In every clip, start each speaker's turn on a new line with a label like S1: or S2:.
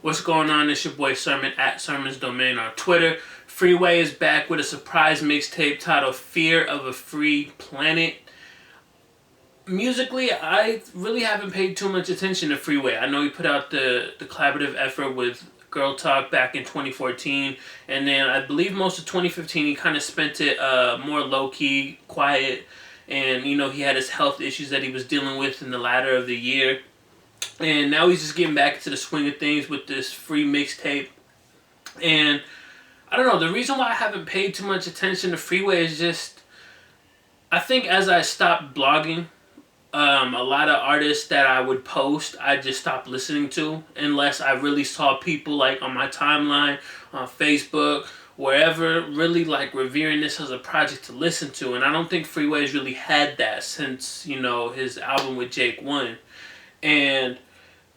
S1: What's going on? It's your boy Sermon at Sermon's Domain on Twitter. Freeway is back with a surprise mixtape titled Fear of a Free Planet. Musically, I really haven't paid too much attention to Freeway. I know he put out the collaborative effort with Girl Talk back in 2014, and then I believe most of 2015 he kind of spent it more low-key, quiet, and he had his health issues that he was dealing with in the latter of the year. And now he's just getting back into the swing of things with this free mixtape. And I don't know, the reason why I haven't paid too much attention to Freeway is just, I think as I stopped blogging, a lot of artists that I would post, I just stopped listening to unless I really saw people like on my timeline, on Facebook, wherever, really like revering this as a project to listen to. And I don't think Freeway's really had that since, his album with Jake One. And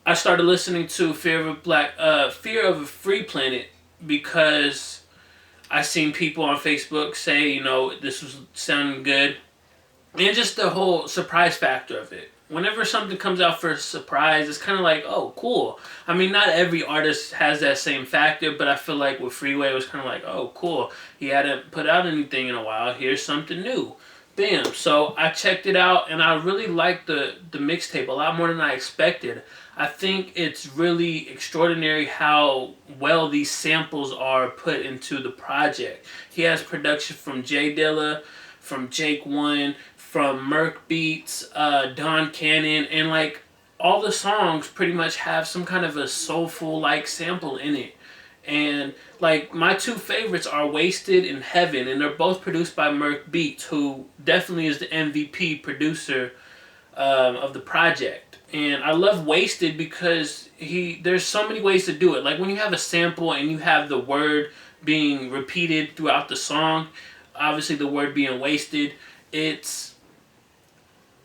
S1: I started listening to Fear of a Free Planet because I seen people on Facebook say, this was sounding good. And just the whole surprise factor of it. Whenever something comes out for a surprise, it's kind of like, oh, cool. I mean, not every artist has that same factor, but I feel like with Freeway, it was kind of like, oh, cool. He hadn't put out anything in a while. Here's something new. Bam. So I checked it out, and I really liked the mixtape a lot more than I expected. I think it's really extraordinary how well these samples are put into the project. He has production from J Dilla, from Jake One, from Merc Beats, Don Cannon, and like all the songs pretty much have some kind of a soulful like sample in it. And like my two favorites are Wasted and Heaven, and they're both produced by Merc Beats, who definitely is the MVP producer of the project. And I love Wasted because there's so many ways to do it. Like when you have a sample and you have the word being repeated throughout the song, obviously the word being wasted, it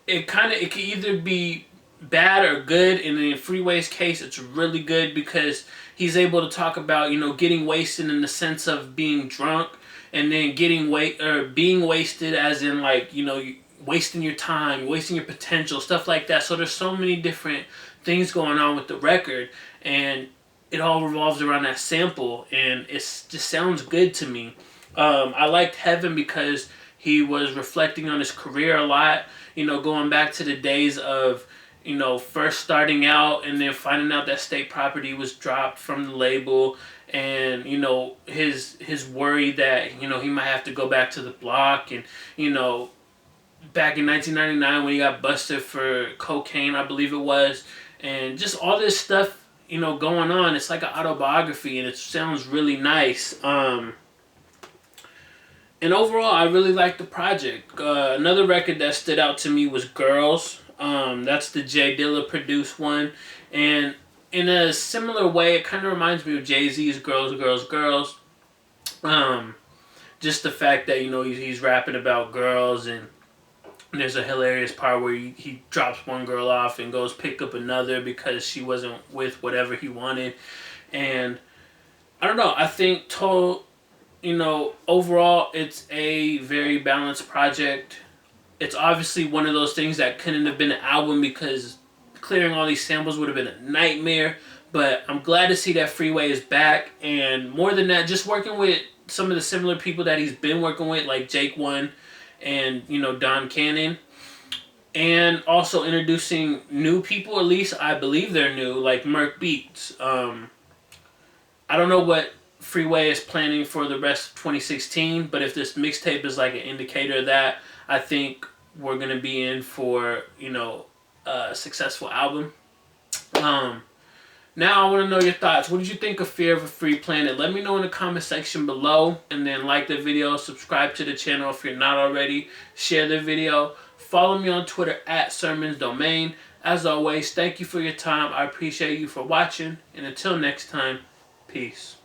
S1: can either be bad or good. And in Freeway's case, it's really good because he's able to talk about getting wasted in the sense of being drunk, and then being wasted as in like wasting your time, wasting your potential, stuff like that. So there's so many different things going on with the record, and it all revolves around that sample, and it just sounds good to me. I liked Heaven because he was reflecting on his career a lot, going back to the days of first starting out and then finding out that State Property was dropped from the label, and his worry that he might have to go back to the block, and back in 1999 when he got busted for cocaine, I believe it was, and just all this stuff going on. It's like an autobiography, and it sounds really nice. And overall, I really liked the project. Another record that stood out to me was Girls. That's the J Dilla produced one. And in a similar way, it kind of reminds me of Jay-Z's Girls, Girls, Girls. Just the fact that, he's rapping about girls, and there's a hilarious part where he drops one girl off and goes pick up another because she wasn't with whatever he wanted. And I don't know, I think overall, it's a very balanced project. It's obviously one of those things that couldn't have been an album because clearing all these samples would have been a nightmare. But I'm glad to see that Freeway is back. And more than that, just working with some of the similar people that he's been working with, like Jake One and, Don Cannon. And also introducing new people, at least I believe they're new, like Merc Beats. I don't know what Freeway is planning for the rest of 2016, but if this mixtape is like an indicator of that, I think we're going to be in for, a successful album. Now I want to know your thoughts. What did you think of Fear of a Free Planet? Let me know in the comment section below, and then like the video, subscribe to the channel if you're not already, share the video, follow me on Twitter at Sermon's Domain. As always, thank you for your time. I appreciate you for watching, and until next time, peace.